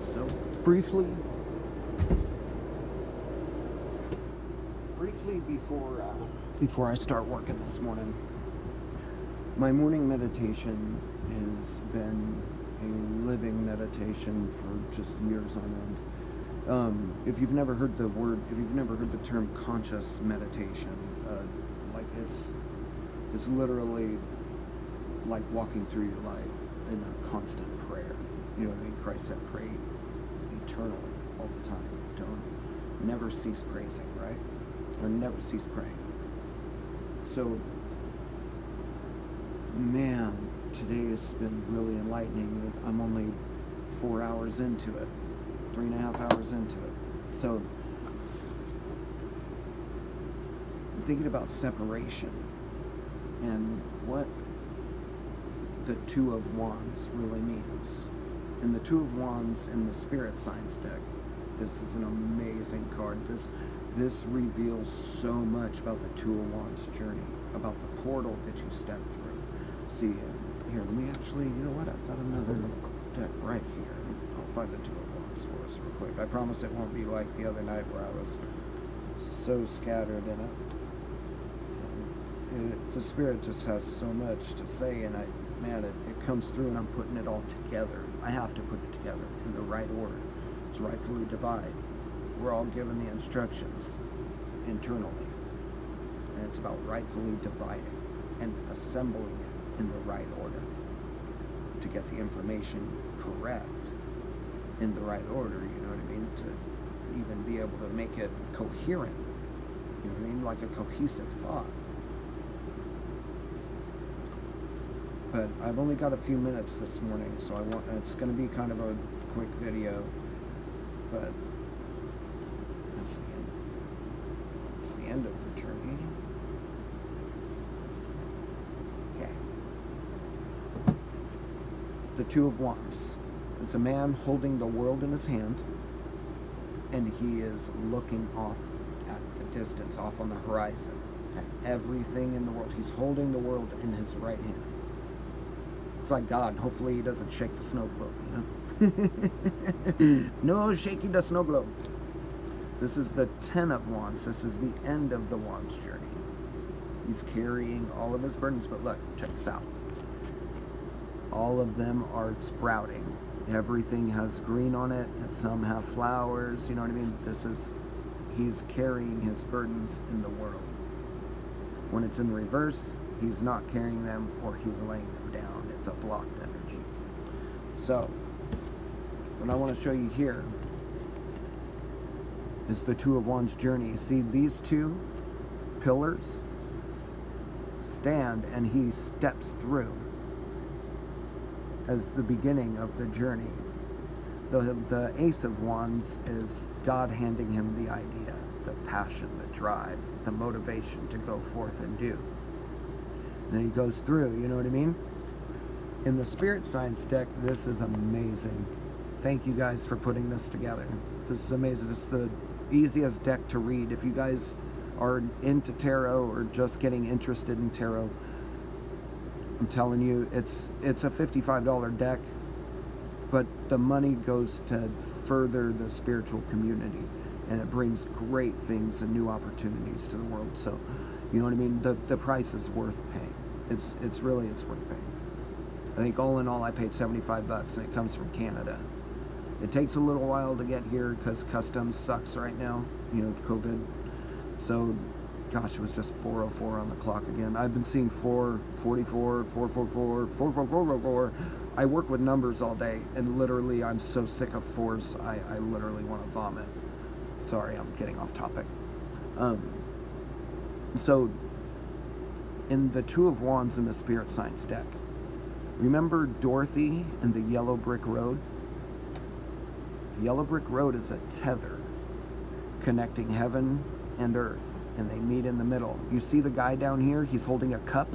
So briefly before I start working this morning, my morning meditation has been a living meditation for just years on end. If you've never heard the term conscious meditation, like it's literally like walking through your life in a constant prayer. You know what I mean? Christ said, pray eternally all the time. Don't never cease praising, right? Or never cease praying. So, man, today has been really enlightening. I'm only 4 hours into it, 3.5 hours into it. So, I'm thinking about separation and what the Two of Wands really means. And the Two of Wands in the Spirit Signs deck, this is an amazing card. This reveals so much about the Two of Wands journey, about the portal that you step through. See, here, let me actually, you know what, I've got another deck right here. I'll find the Two of Wands for us real quick. I promise it won't be like the other night where I was so scattered in it. The Spirit just has so much to say, and it comes through and I'm putting it all together. I have to put it together in the right order. It's rightfully divide. We're all given the instructions internally, and it's about rightfully dividing and assembling it in the right order to get the information correct in the right order, you know what I mean, to even be able to make it coherent, you know what I mean, like a cohesive thought. But I've only got a few minutes this morning, so it's going to be kind of a quick video, but it's the end of the journey. Okay. The Two of Wands. It's a man holding the world in his hand, and he is looking off at the distance, off on the horizon, at everything in the world. He's holding the world in his right hand. It's like God. Hopefully he doesn't shake the snow globe, you know? No shaking the snow globe. This is the Ten of Wands. This is the end of the Wands journey. He's carrying all of his burdens, but look, check this out. All of them are sprouting. Everything has green on it, and some have flowers, you know what I mean? He's carrying his burdens in the world. When it's in reverse, he's not carrying them, or he's laying them down. It's a blocked energy. So, what I want to show you here is the Two of Wands journey. You see these two pillars stand, and he steps through as the beginning of the journey. The Ace of Wands is God handing him the idea, the passion, the drive, the motivation to go forth and do. And then he goes through, you know what I mean? In the Spirit Signs deck, this is amazing. Thank you guys for putting this together. This is amazing. This is the easiest deck to read. If you guys are into tarot or just getting interested in tarot, I'm telling you, it's a $55 deck, but the money goes to further the spiritual community, and it brings great things and new opportunities to the world. So, you know what I mean? The price is worth paying. It's worth paying. I think all in all, I paid $75, and it comes from Canada. It takes a little while to get here because customs sucks right now, you know, COVID. So, gosh, it was just 4:04 on the clock again. I've been seeing 4:44, 4:44, 4:44. I work with numbers all day, and literally, I'm so sick of fours, I literally want to vomit. Sorry, I'm getting off topic. So, in the Two of Wands in the Spirit Signs deck, remember Dorothy and the Yellow Brick Road? The Yellow Brick Road is a tether connecting heaven and earth, and they meet in the middle. You see the guy down here? He's holding a cup,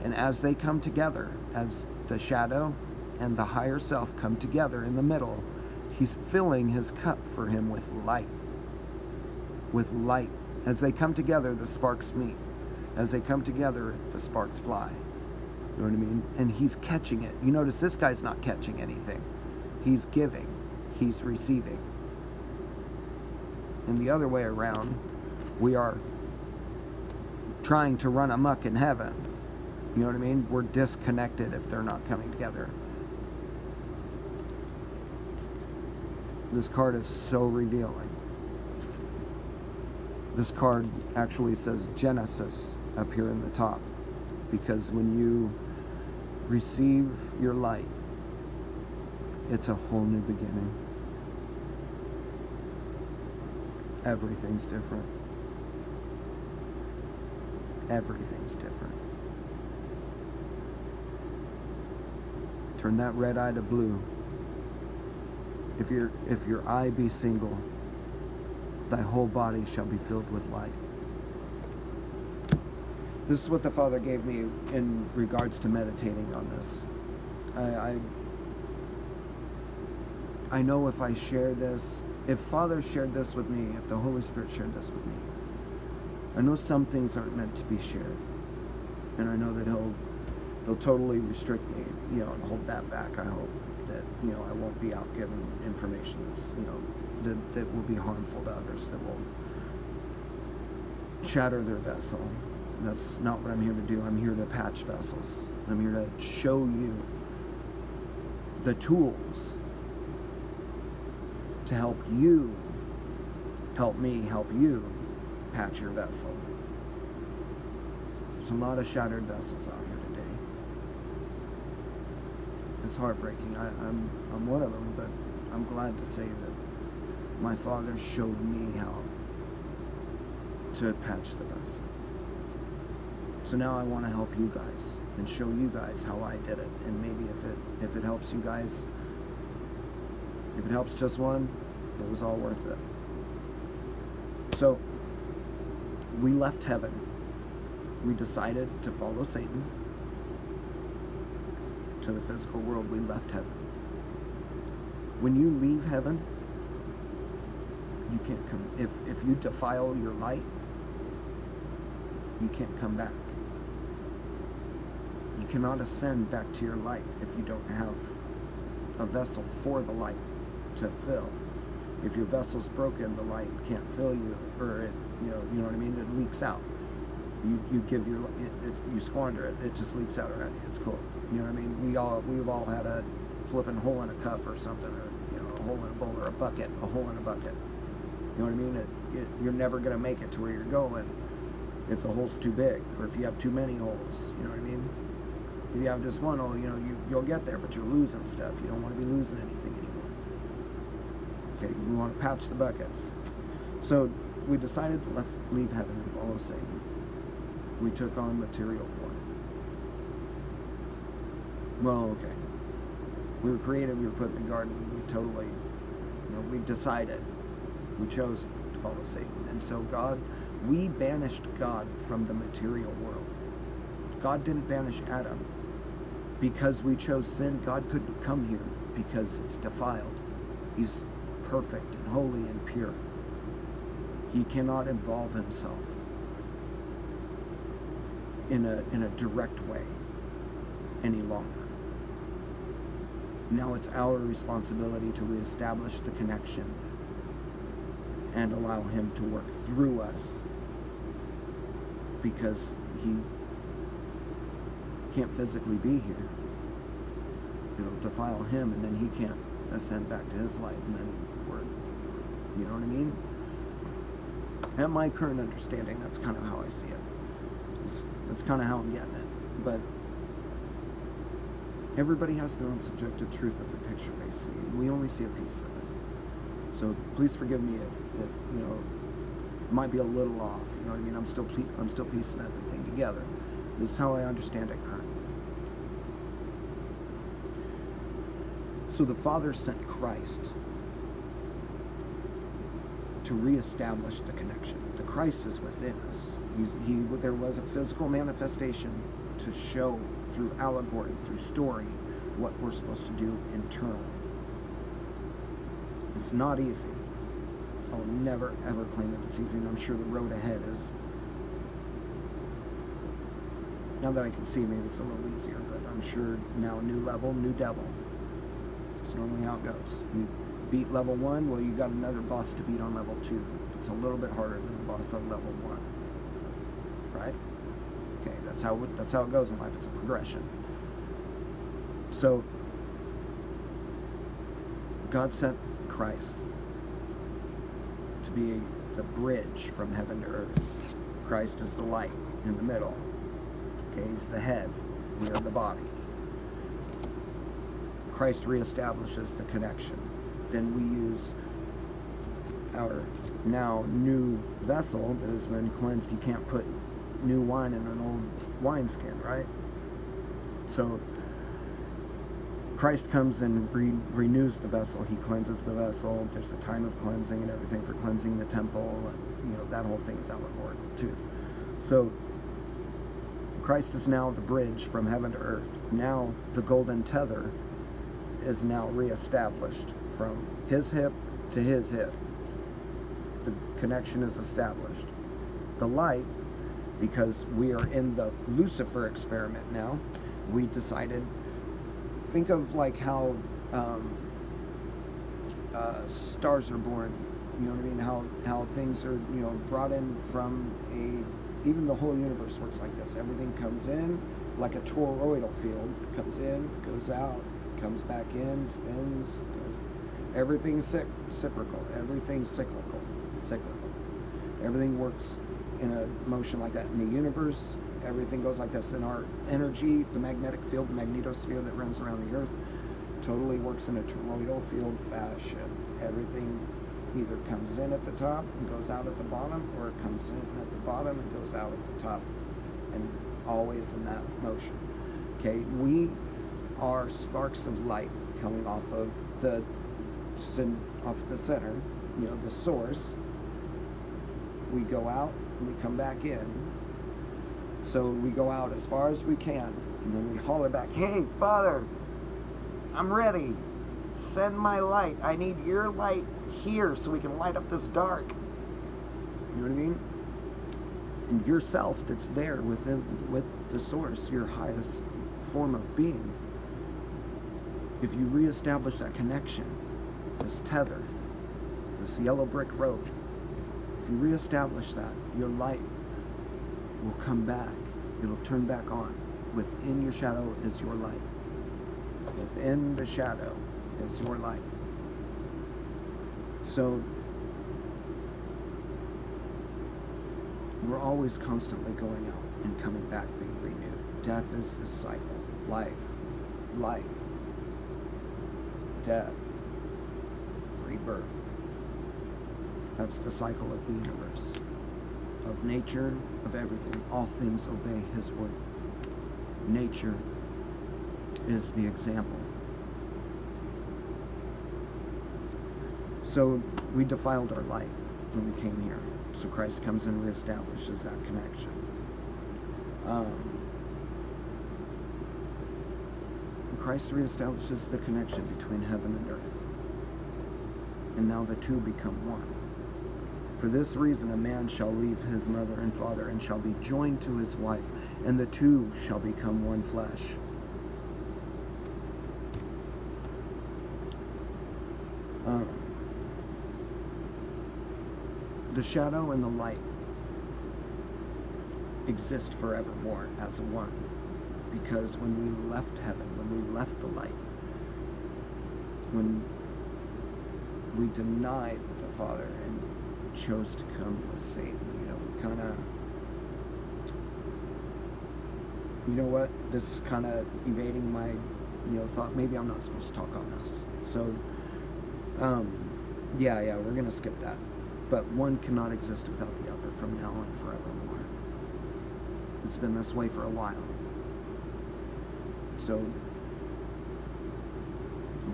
and as they come together, as the shadow and the higher self come together in the middle, he's filling his cup for him with light. With light. As they come together, the sparks meet. As they come together, the sparks fly. You know what I mean? And he's catching it. You notice this guy's not catching anything. He's giving. he's receiving. And the other way around, we are trying to run amok in heaven. You know what I mean? We're disconnected if they're not coming together. This card is so revealing. This card actually says Genesis up here in the top, because when you receive your light, it's a whole new beginning. Everything's different. Everything's different. Turn that red eye to blue. If your eye be single, thy whole body shall be filled with light. This is what the Father gave me in regards to meditating on this. I know if I share this, if Father shared this with me, if the Holy Spirit shared this with me, I know some things aren't meant to be shared. And I know that he'll totally restrict me, you know, and hold that back. I hope that, you know, I won't be out giving information that's, you know, that will be harmful to others, that will shatter their vessel. That's not what I'm here to do. I'm here to patch vessels. I'm here to show you the tools to help you, help me, help you patch your vessel. There's a lot of shattered vessels out here today. It's heartbreaking. I'm one of them, but I'm glad to say that my Father showed me how to patch the vessel. So now I want to help you guys and show you guys how I did it. And maybe if it helps you guys, if it helps just one, it was all worth it. So we left heaven. We decided to follow Satan to the physical world. We left heaven. When you leave heaven, you can't come. If you defile your light, you can't come back. You cannot ascend back to your light if you don't have a vessel for the light to fill. If your vessel's broken, the light can't fill you, or it, you know what I mean. It leaks out. You give your, you squander it. It just leaks out already. It's cool. You know what I mean. We've all had a flipping hole in a cup or something, or you know, a hole in a bowl, or a bucket, a hole in a bucket. You know what I mean. You're never gonna make it to where you're going if the hole's too big, or if you have too many holes. You know what I mean. If you have just one hole, you know, you'll get there, but you're losing stuff. You don't want to be losing anything anymore. Okay, we want to patch the buckets. So we decided to leave heaven and follow Satan. We took on material form. Well, okay. We were created, we were put in the garden, we totally, you know, we decided, we chose to follow Satan. And so we banished God from the material world. God didn't banish Adam. Because we chose sin, God couldn't come here because it's defiled. He's perfect and holy and pure. He cannot involve himself in a direct way any longer. Now it's our responsibility to reestablish the connection and allow him to work through us, because he can't physically be here. It'll defile him, and then he can't ascend back to his light, and then we're, you know what I mean? At my current understanding, that's kind of how I see it. That's kind of how I'm getting it. But everybody has their own subjective truth of the picture they see. We only see a piece of it. So please forgive me if you know, it might be a little off. You know what I mean? I'm still piecing everything together. This is how I understand it currently. So the Father sent Christ to reestablish the connection. The Christ is within us. There was a physical manifestation to show through allegory, through story, what we're supposed to do internally. It's not easy. I'll never ever claim that it's easy, and I'm sure the road ahead is. Now that I can see, maybe it's a little easier, but I'm sure now new level, new devil. It's normally how it goes. beat level 1, well, you got another boss to beat on level 2. It's a little bit harder than the boss on level 1. Right? Okay, that's how it goes in life. It's a progression. So God sent Christ to be the bridge from heaven to earth. Christ is the light in the middle. Okay, he's the head. We are the body. Christ reestablishes the connection. Then we use our now new vessel that has been cleansed. You can't put new wine in an old wineskin, right? So Christ comes and renews the vessel. He cleanses the vessel. There's a time of cleansing and everything for cleansing the temple. And, that whole thing is allegorical too. So Christ is now the bridge from heaven to earth. Now the golden tether is now reestablished from his hip to his hip. The connection is established. The light, because we are in the Lucifer experiment now, we decided, think of like how stars are born, you know what I mean, how things are, brought in from even the whole universe works like this. Everything comes in like a toroidal field, comes in, goes out, comes back in, spins, goes. Everything's cyclical, everything's cyclical. Everything works in a motion like that. In the universe, everything goes like this. In our energy, the magnetic field, the magnetosphere that runs around the earth, totally works in a toroidal field fashion. Everything either comes in at the top and goes out at the bottom, or it comes in at the bottom and goes out at the top, and always in that motion. Okay, we are sparks of light coming off of the center, the source. We go out and we come back in. So we go out as far as we can, and then we holler back, "Hey, Father, I'm ready. Send my light. I need your light here so we can light up this dark." You know what I mean? And yourself that's there with the source, your highest form of being. If you reestablish that connection, this tether, this yellow brick road, if you reestablish that, your light will come back. It'll turn back on. Within your shadow is your light. Within the shadow is your light. So we're always constantly going out and coming back, being renewed. Death is the cycle. Life, death, rebirth. That's the cycle of the universe, of nature, of everything. All things obey his word. Nature is the example. So we defiled our light when we came here. So Christ comes and reestablishes that connection. Christ reestablishes the connection between heaven and earth. And now the two become one. For this reason, a man shall leave his mother and father and shall be joined to his wife, and the two shall become one flesh. The shadow and the light exist forevermore as one, because when we left heaven, when we left the light, when we denied the Father and chose to come with Satan, we kind of, this is kind of evading my, thought, maybe I'm not supposed to talk on this. So, yeah, we're going to skip that. But one cannot exist without the other from now on forevermore. It's been this way for a while. So,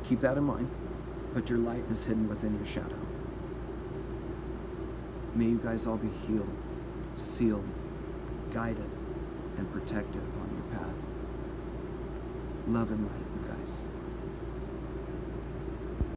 keep that in mind. But your light is hidden within your shadow. May you guys all be healed, sealed, guided, and protected on your path. Love and light.